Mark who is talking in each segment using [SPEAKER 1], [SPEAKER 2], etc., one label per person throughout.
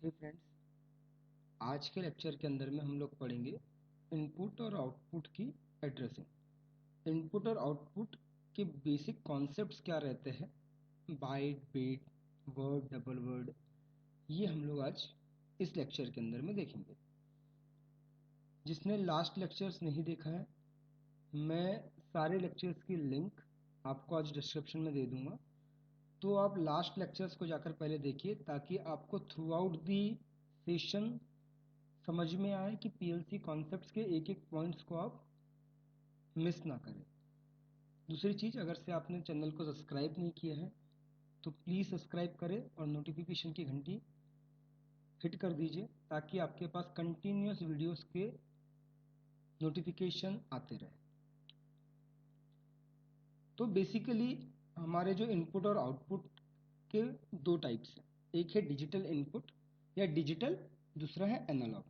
[SPEAKER 1] हे friends, आज के lecture के अंदर में हम लोग पढ़ेंगे इनपुट और आउटपुट की एड्रेसिंग। इनपुट और आउटपुट के बेसिक कॉन्सेप्ट्स क्या रहते हैं, byte, bit, word, double word, ये हम लोग आज इस लेक्चर के अंदर में देखेंगे। जिसने लास्ट लेक्चर्स नहीं देखा है, मैं सारे लेक्चर्स की लिंक आपको आज डिस्क्रिप्शन में दे दूंगा, तो आप लास्ट लेक्चर्स को जाकर पहले देखिए ताकि आपको थ्रू आउट दी सेशन समझ में आए कि पीएलसी कॉन्सेप्ट्स के एक एक पॉइंट्स को आप मिस ना करें। दूसरी चीज़, अगर से आपने चैनल को सब्सक्राइब नहीं किया है तो प्लीज़ सब्सक्राइब करें और नोटिफिकेशन की घंटी हिट कर दीजिए ताकि आपके पास कंटिन्यूस वीडियोस के नोटिफिकेशन आते रहे। तो बेसिकली हमारे जो इनपुट और आउटपुट के दो टाइप्स हैं, एक है डिजिटल इनपुट या डिजिटल, दूसरा है एनालॉग।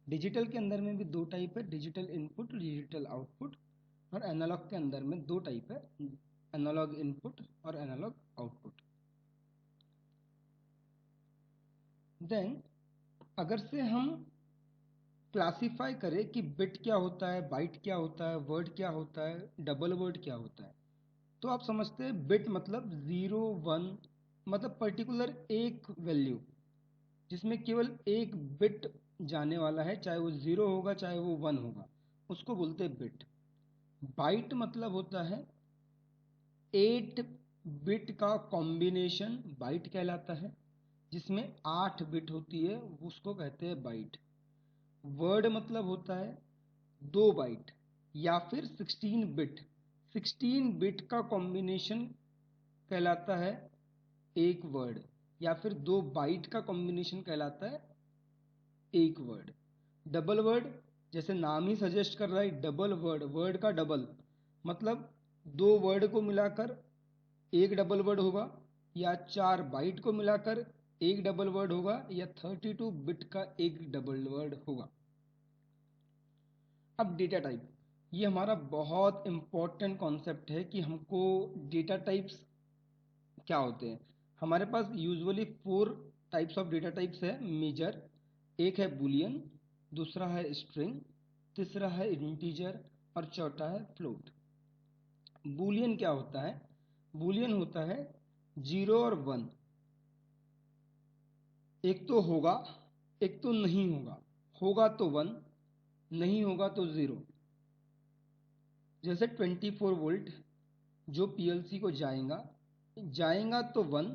[SPEAKER 1] डिजिटल के अंदर में भी दो टाइप है, डिजिटल इनपुट, डिजिटल आउटपुट। और एनालॉग के अंदर में दो टाइप है, एनालॉग इनपुट और एनालॉग आउटपुट। देन अगर से हम क्लासिफाई करें कि बिट क्या होता है, बाइट क्या होता है, वर्ड क्या होता है, डबल वर्ड क्या होता है, तो आप समझते हैं बिट मतलब 0 1, मतलब पर्टिकुलर एक वैल्यू जिसमें केवल एक बिट जाने वाला है, चाहे वो 0 होगा चाहे वो 1 होगा, उसको बोलते हैं बिट। बाइट मतलब होता है 8 बिट का कॉम्बिनेशन बाइट कहलाता है, जिसमें 8 बिट होती है, उसको कहते हैं बाइट। वर्ड मतलब होता है 2 बाइट या फिर 16 बिट, 16 बिट का कॉम्बिनेशन कहलाता है एक वर्ड, या फिर 2 बाइट का कॉम्बिनेशन कहलाता है एक वर्ड। डबल वर्ड, जैसे नाम ही सजेस्ट कर रहा है, डबल वर्ड, वर्ड का डबल, मतलब दो वर्ड को मिलाकर एक डबल वर्ड होगा, या 4 बाइट को मिलाकर एक डबल वर्ड होगा, या 32 बिट का एक डबल वर्ड होगा। अब डेटा टाइप, ये हमारा बहुत इंपॉर्टेंट कॉन्सेप्ट है कि हमको डेटा टाइप्स क्या होते हैं। हमारे पास usually 4 types of data types है मेजर। एक है बुलियन, दूसरा है स्ट्रिंग, तीसरा है इंटीजर और चौथा है फ्लोट। बुलियन क्या होता है? बुलियन होता है 0 और 1, एक तो होगा एक तो नहीं होगा, होगा तो 1, नहीं होगा तो 0। जैसे 24 वोल्ट जो पीएलसी को जाएगा, जाएगा तो 1,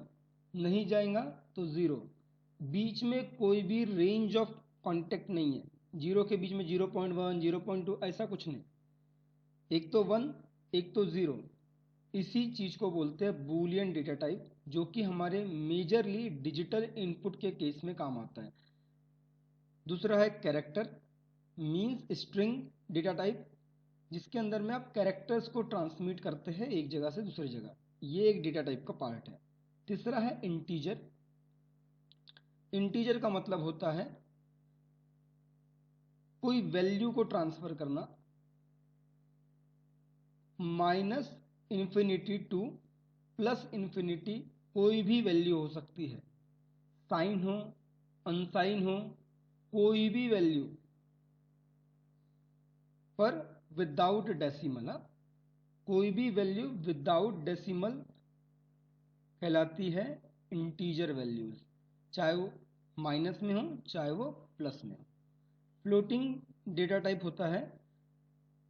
[SPEAKER 1] नहीं जाएगा तो 0। बीच में कोई भी रेंज ऑफ कांटेक्ट नहीं है, जीरो के बीच में 0.1 0.2 ऐसा कुछ नहीं, एक तो 1 एक तो 0। इसी चीज को बोलते हैं बूलियन डेटा टाइप, जो कि हमारे मेजरली डिजिटल इनपुट के केस में काम आता है। दूसरा है character means string data type, जिसके अंदर में आप कैरेक्टर्स को ट्रांसमिट करते हैं एक जगह से दूसरी जगह, ये एक डेटा टाइप का पार्ट है। तीसरा है इंटीजर। इंटीजर का मतलब होता है कोई वैल्यू को ट्रांसफर करना, minus infinity two plus infinity, कोई भी वैल्यू हो सकती है, साइन हो अनसाइन हो, कोई भी वैल्यू पर विदाउट डेसिमल, कोई भी वैल्यू विदाउट डेसिमल कहलाती है इंटीजर वैल्यूज, चाहे वो माइनस में हो चाहे वो प्लस में हो। फ्लोटिंग डेटा टाइप होता है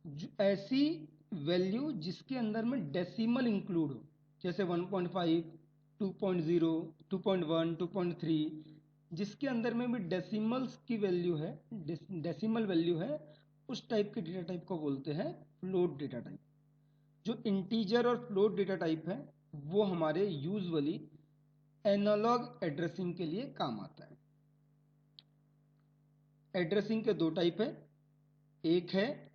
[SPEAKER 1] जो ऐसी वैल्यू जिसके अंदर में डेसिमल इंक्लूड हो, जैसे 1.5 2.0 2.1 2.3, जिसके अंदर में भी डेसिमल्स की वैल्यू है, डेसिमल वैल्यू है, उस टाइप के डेटा टाइप को बोलते हैं फ्लोट डेटा टाइप। जो इंटीजर और फ्लोट डेटा टाइप है वो हमारे यूजुअली एनालॉग एड्रेसिंग के लिए काम आता है। एड्रेसिंग के दो टाइप है, एक है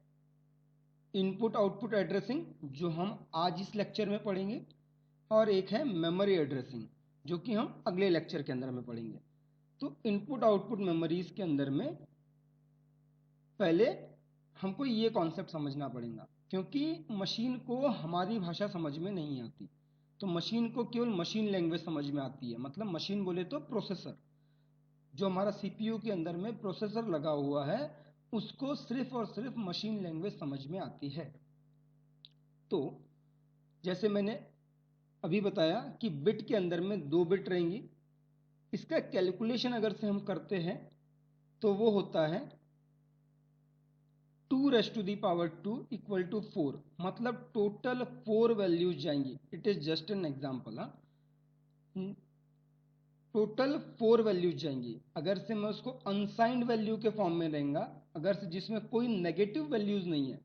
[SPEAKER 1] इनपुट आउटपुट एड्रेसिंग जो हम आज इस लेक्चर में पढ़ेंगे, और एक है मेमोरी एड्रेसिंग जो कि हम अगले लेक्चर के अंदर में पढ़ेंगे। तो इनपुट आउटपुट मेमोरीज के अंदर में पहले हमको ये कॉन्सेप्ट समझना पड़ेगा, क्योंकि मशीन को हमारी भाषा समझ में नहीं आती, तो मशीन को केवल मशीन लैंग्वेज समझ में आती है, मतलब मशीन बोले तो प्रोसेसर। जो हमारा सीपीयू के अंदर में प्रोसेसर लगा हुआ है उसको सिर्फ और सिर्फ मशीन लैंग्वेज समझ में आती है। तो जैसे मैंने अभी बताया कि बिट के अंदर में 2 बिट रहेंगी। इसका कैलकुलेशन अगर से हम करते हैं तो वो होता है 2⁻² इक्वल टू 4, मतलब टोटल 4 वैल्यूज जाएंगी। It is just an example. Total 4 values जाएंगी। अगर से मैं उसको अनसाइंड वैल्यू के फॉर्म में रहेगा, अगर से जिसमें कोई नेगेटिव वैल्यूज नहीं है,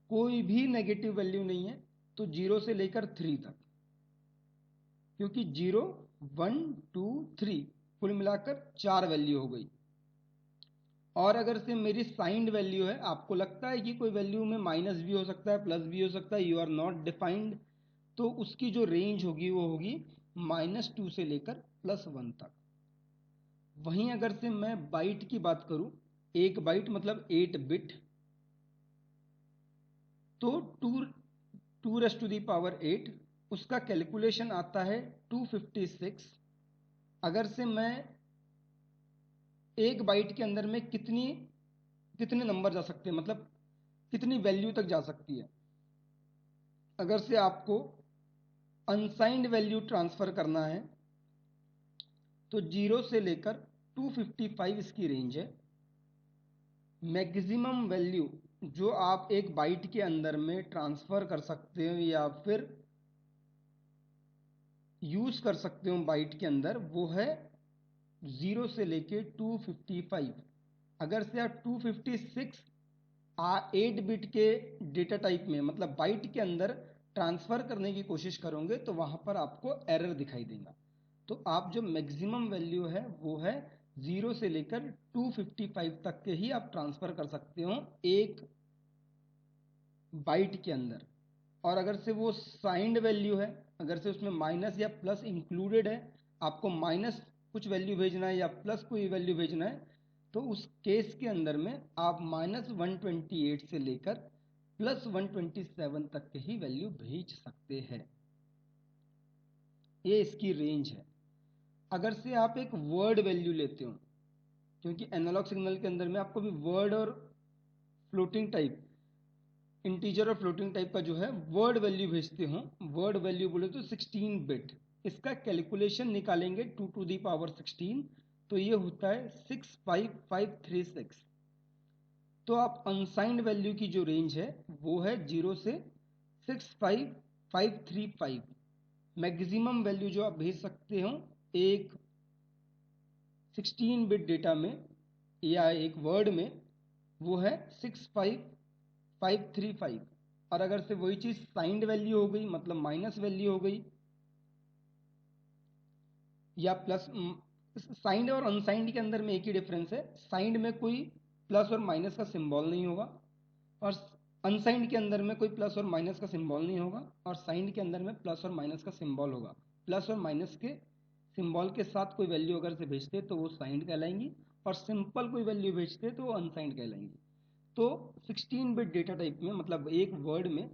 [SPEAKER 1] कोई भी नेगेटिव वैल्यू नहीं है, तो 0 से लेकर 3 तक, क्योंकि 0 1 2 3 कुल मिलाकर 4 वैल्यू हो गई। और अगर से मेरी साइंड वैल्यू है, आपको लगता है कि कोई वैल्यू में माइनस भी हो सकता है, प्लस भी हो सकता है, यू आर नॉट डिफाइंड, तो उसकी जो रेंज होगी वो होगी -2 से लेकर +1 तक। वहीं अगर से मैं बाइट की बात करूं, एक बाइट मतलब 8 बिट, तो 2⁸ उसका कैलकुलेशन आता है 256। अगर से मैं एक बाइट के अंदर में कितने नंबर जा सकते हैं, मतलब कितनी वैल्यू तक जा सकती है। अगर से आपको अनसाइंड वैल्यू ट्रांसफर करना है तो 0 से लेकर 255 इसकी रेंज है। मैक्सिमम वैल्यू जो आप एक बाइट के अंदर में ट्रांसफर कर सकते हो या फिर यूज कर सकते हो बाइट के अंदर, वो है 0 से लेके 255। अगर से आप 256 8 बिट के डेटा टाइप में, मतलब बाइट के अंदर ट्रांसफर करने की कोशिश करोगे तो वहां पर आपको एरर दिखाई देगा। तो आप जो मैक्सिमम वैल्यू है वो है 0 से लेकर 255 तक के ही आप ट्रांसफर कर सकते हो एक बाइट के अंदर। और अगर से वो साइंड वैल्यू है, अगर से उसमें माइनस या प्लस इंक्लूडेड है, आपको माइनस कुछ वैल्यू भेजना है या प्लस कोई वैल्यू भेजना है, तो उस केस के अंदर में आप -128 से लेकर +127 तक के ही वैल्यू भेज सकते हैं। ये इसकी रेंज है। अगर से आप एक वर्ड वैल्यू लेते हो, क्योंकि एनालॉग सिग्नल के अंदर में आपको भी वर्ड और फ्लोटिंग टाइप, इंटीजर और फ्लोटिंग टाइप का जो है वर्ड वैल्यू भेजते हो, वर्ड वैल्यू बोले तो 16 बिट। इसका कैलकुलेशन निकालेंगे 2⁻16, तो ये होता है 65536। तो आप अनसाइंड वैल्यू की जो रेंज है वो है 0 से 65535। मैक्सिमम वैल्यू जो आप भेज सकते हो एक 16 बिट डेटा में या एक वर्ड में, वो है 65535। और अगर से वही चीज साइंड वैल्यू हो गई, मतलब माइनस वैल्यू हो गई या प्लस, साइंड और अनसाइंड के अंदर में एक ही डिफरेंस है, साइंड में कोई प्लस और माइनस का सिंबल नहीं होगा और अनसाइंड के अंदर में कोई प्लस और माइनस का सिंबल नहीं होगा, और साइंड के अंदर में प्लस और माइनस का सिंबल होगा। प्लस और माइनस के सिंबल के साथ कोई वैल्यू अगर से भेजते तो वो साइंड कहलाएंगी, और सिंपल कोई वैल्यू भेजते तो वो अनसाइंड कहलाएंगी। तो 16 बिट डेटा टाइप में, मतलब एक वर्ड में,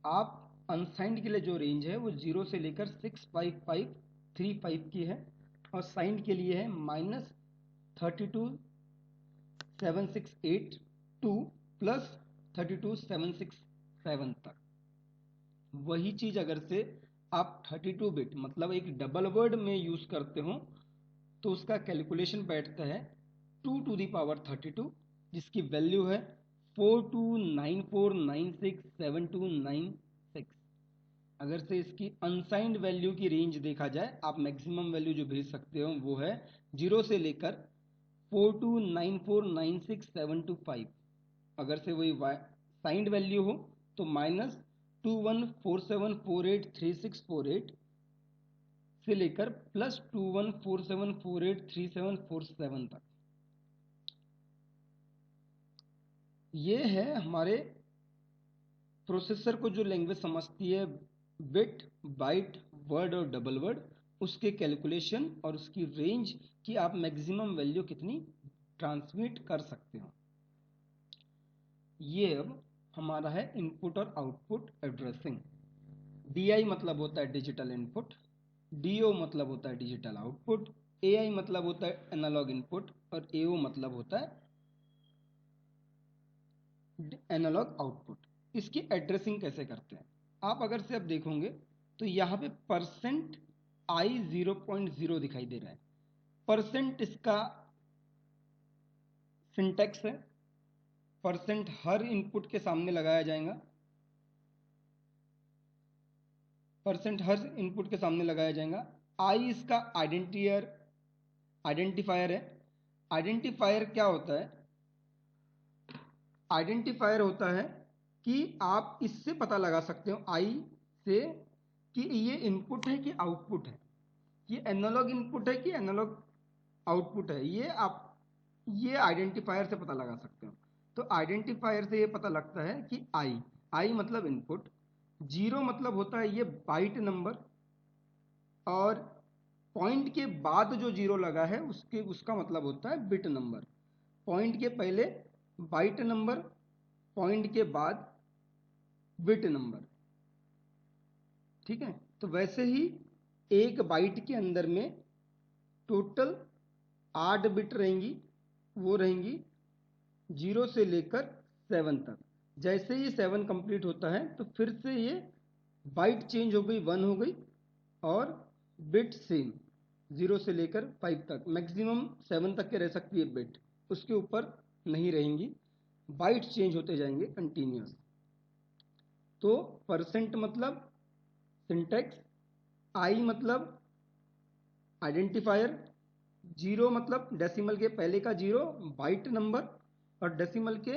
[SPEAKER 1] आप अनसाइंड के लिए जो रेंज है वो 0 से लेकर 65535 की है, और साइंड के लिए है -32768 टू +32767 तक। वही चीज अगर से आप 32 बिट मतलब एक डबल वर्ड में यूज करते हो तो उसका कैलकुलेशन बैठता है 2⁻32, जिसकी वैल्यू है 4294967296। अगर से इसकी अनसाइंड वैल्यू की रेंज देखा जाए, आप मैक्सिमम वैल्यू जो भेज सकते हो वो है 0 से लेकर 42949672 अगर से वही साइंड वैल्यू हो तो -2147483648 से लेकर +2147483747 तक। ये है हमारे प्रोसेसर को जो लैंग्वेज समझती है, बिट, बाइट, वर्ड और डबल वर्ड, उसके कैलकुलेशन और उसकी रेंज की आप मैक्सिमम वैल्यू कितनी ट्रांसमिट कर सकते हो। ये अब हमारा है इनपुट और आउटपुट एड्रेसिंग। DI मतलब होता है डिजिटल इनपुट, DO मतलब होता है डिजिटल आउटपुट, AI मतलब होता है एनालॉग इनपुट और AO मतलब होता है एनालॉग आउटपुट। इसकी एड्रेसिंग कैसे करते हैं, आप अगर से अब देखोगे तो यहाँ पे परसेंट आई 0.0 दिखाई दे रहा है। परसेंट इसका सिंटेक्स है, परसेंट हर इनपुट के सामने लगाया जाएगा, परसेंट हर इनपुट के सामने लगाया जाएगा। आई इसका आइडेंटिफायर है। आइडेंटिफायर क्या होता है, आइडेंटिफायर होता है कि आप इससे पता लगा सकते हो आई से कि ये इनपुट है कि आउटपुट है, ये एनालॉग इनपुट है कि एनालॉग आउटपुट है, ये आइडेंटिफायर से पता लगा सकते हो। तो आइडेंटिफायर से ये पता लगता है कि आई मतलब इनपुट, 0 मतलब होता है ये बाइट नंबर, और पॉइंट के बाद जो 0 लगा है उसका मतलब होता है बिट नंबर। पॉइंट के पहले बाइट नंबर, पॉइंट के बाद बिट नंबर, ठीक है। तो वैसे ही एक बाइट के अंदर में टोटल 8 बिट रहेंगी, वो रहेंगी 0 से लेकर 7 तक। जैसे ही 7 कंप्लीट होता है तो फिर से ये बाइट चेंज हो गई, 1 हो गई, और बिट सेम 0 से लेकर 5 तक, मैक्सिमम 7 तक के रह सकती है बिट, उसके ऊपर नहीं रहेंगी, बाइट चेंज होते जाएंगे कंटिन्यूस। तो परसेंट मतलब सिंटेक्स, आई मतलब आइडेंटिफायर, 0 मतलब डेसिमल के पहले का 0 बाइट नंबर, और डेसिमल के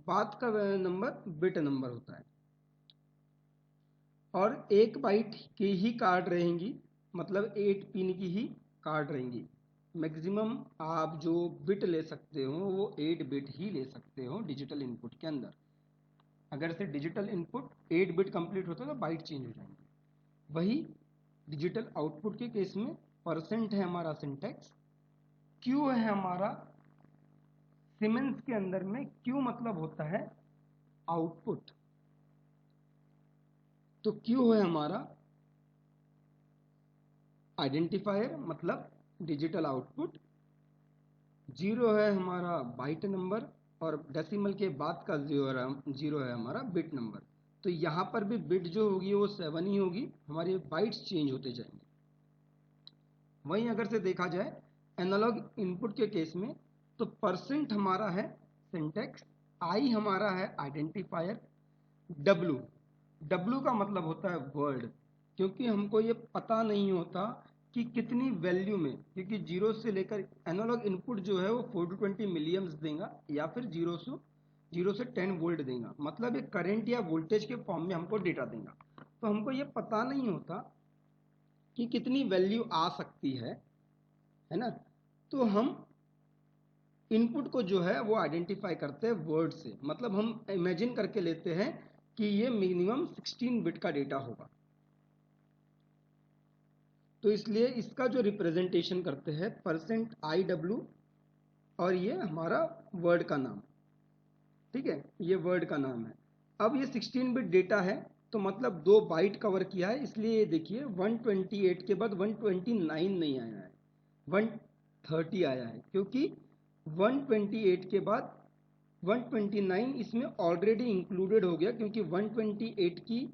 [SPEAKER 1] बाद का नंबर बिट नंबर होता है। और एक बाइट की ही कार्ड रहेंगी, मतलब 8 पिन की ही कार्ड रहेंगी। मैक्सिमम आप जो बिट ले सकते हो वो 8 बिट ही ले सकते हो डिजिटल इनपुट के अंदर। अगर से डिजिटल इनपुट 8 बिट कंप्लीट होता है तो बाइट चेंज हो जाएंगे। वही डिजिटल आउटपुट के केस में परसेंट है हमारा सिंटेक्स, क्यू है हमारा, सीमेंस के अंदर में क्यू मतलब होता है आउटपुट, तो क्यू है हमारा आइडेंटिफायर मतलब डिजिटल आउटपुट, 0 है हमारा बाइट नंबर, और डेसिमल के बाद का 0 है हमारा बिट नंबर। तो यहाँ पर भी बिट जो होगी वो 7 ही होगी, हमारे बाइट्स चेंज होते जाएंगे। वहीं अगर से देखा जाए एनालॉग इनपुट के केस में, तो परसेंट हमारा है सिंटेक्स, आई हमारा है आइडेंटिफायर, डब्लू का मतलब होता है वर्ड, क्योंकि हमको ये पता नहीं होता कि कितनी वैल्यू में, क्योंकि 0 से लेकर एनालॉग इनपुट जो है वो 420 मिलियम्स देगा, या फिर 0 से 10 वोल्ट देगा, मतलब एक करंट या वोल्टेज के फॉर्म में हमको डेटा देगा। तो हमको ये पता नहीं होता कि कितनी वैल्यू आ सकती है ना। तो हम इनपुट को जो है वो आइडेंटिफाई करते हैं वर्ड से, मतलब हम इमेजिन करके लेते हैं कि ये मिनिमम 16 बिट का डेटा होगा, तो इसलिए इसका जो रिप्रेजेंटेशन करते हैं परसेंट आई डब्ल्यू, और ये हमारा वर्ड का नाम, ठीक है, ये वर्ड का नाम है। अब ये 16 बिट डेटा है, तो मतलब 2 बाइट कवर किया है, इसलिए ये देखिए 128 के बाद 129 नहीं आया है, 130 आया है, क्योंकि 128 के बाद 129 इसमें ऑलरेडी इंक्लूडेड हो गया, क्योंकि 128 की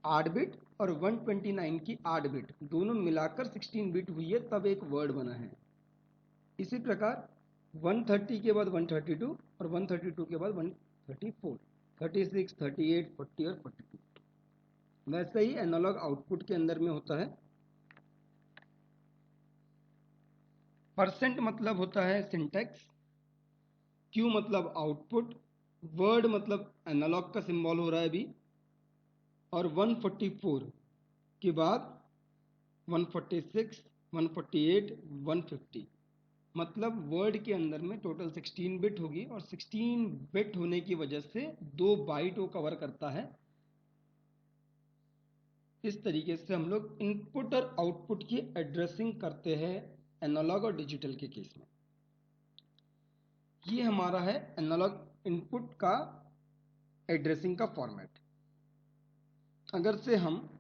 [SPEAKER 1] 8 बिट और 129 की 8 बिट दोनों मिलाकर 16 बिट हुई है, तब एक वर्ड बना है। इसी प्रकार 130 के बाद 132 और 132 के बाद 134, 36, 38, 40 और 42। वैसे ही एनालॉग आउटपुट के अंदर में होता है। परसेंट मतलब होता है सिंटेक्स, क्यू मतलब आउटपुट, वर्ड मतलब एनालॉग का सिंबल हो रहा है अभी, और 144 के बाद 146, 148, 150, मतलब वर्ड के अंदर में टोटल 16 बिट होगी, और 16 बिट होने की वजह से 2 बाइट वो कवर करता है। इस तरीके से हम लोग इनपुट और आउटपुट की एड्रेसिंग करते हैं एनालॉग और डिजिटल के केस में। ये हमारा है एनालॉग इनपुट का एड्रेसिंग का फॉर्मेट। अगर से हम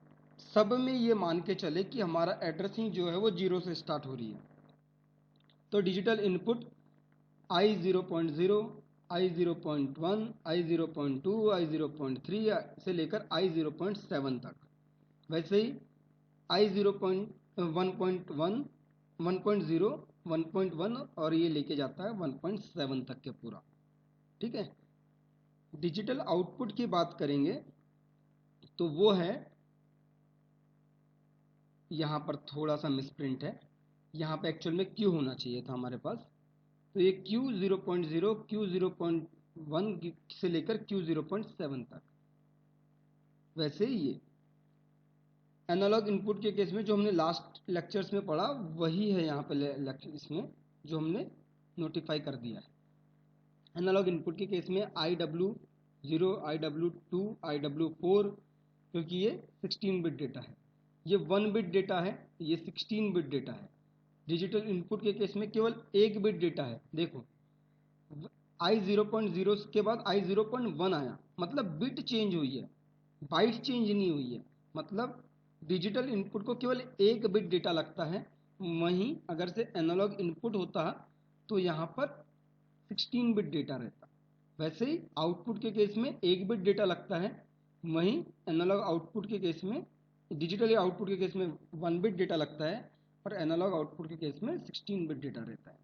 [SPEAKER 1] सब में ये मान के चले कि हमारा एड्रेसिंग जो है वो 0 से स्टार्ट हो रही है, तो digital input I0.0, I0.1, I0.2, I0.3 से लेकर I0.7 तक। वैसे ही I0.1.1, 1.0, 1.1 और ये लेके जाता है 1.7 तक के पूरा। ठीक है। डिजिटल आउटपुट की बात करेंगे तो वो है, यहाँ पर थोड़ा सा मिसप्रिंट है, यहाँ पे एक्चुअल में Q होना चाहिए था हमारे पास। तो ये Q0.0, Q0.1 से लेकर Q0.7 तक। वैसे ही ये एनालॉग इनपुट के केस में जो हमने लास्ट लेक्चर्स में पढ़ा वही है यहाँ पे इसमें जो हमने नोटिफाई कर दिया है। एनालॉग इनपुट के केस में IW0, IW2, IW4, क्योंकि ये 16 बिट डेटा है, ये 1 बिट डेटा है, ये 16 बिट डेटा है। डिजिटल इनपुट के केस में केवल 1 बिट डेटा है। देखो I0.0 के बाद I0.1 आया, मतलब बिट चेंज हुई है, बाइट चेंज नहीं हुई है। मतलब डिजिटल इनपुट को केवल 1 बिट डेटा लगता है। वहीं अगर से एनालॉग इनपुट होता तो यहाँ पर 16 बिट डेटा रहता। वैसे ही आउटपुट के केस में 1 बिट डेटा लगता है, वहीं एनालॉग आउटपुट के केस में, डिजिटल आउटपुट के केस में 1 बिट डेटा लगता है और एनालॉग आउटपुट के केस में 16 बिट डेटा रहता है।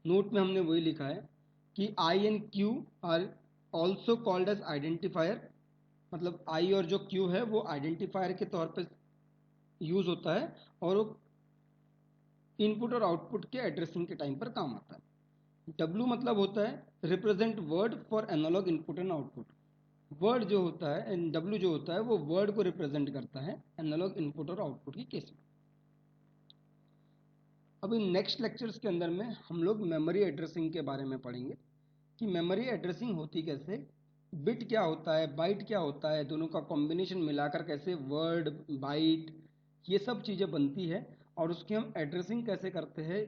[SPEAKER 1] नोट में हमने वही लिखा है कि I and Q are also called as identifier. मतलब I और जो Q है वो आइडेंटिफायर के तौर पे यूज होता है और वो इनपुट और आउटपुट के एड्रेसिंग के टाइम पर काम आता है। W मतलब होता है represent word for analog input and output. Word जो होता है, W जो होता है वो वर्ड को रिप्रेजेंट करता है एनालॉग इनपुट और आउटपुट के केस में। अभी नेक्स्ट लेक्चर्स के अंदर में हम लोग मेमोरी एड्रेसिंग के बारे में पढ़ेंगे कि मेमोरी एड्रेसिंग होती कैसे, बिट क्या होता है, बाइट क्या होता है, दोनों का कॉम्बिनेशन मिलाकर कैसे वर्ड, बाइट, ये सब चीज़ें बनती है और उसकी हम एड्रेसिंग कैसे करते हैं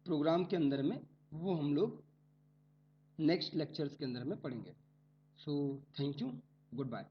[SPEAKER 1] प्रोग्राम के अंदर में, वो हम लोग नेक्स्ट लेक्चर्स के अंदर में पढ़ेंगे। So thank you, good bye.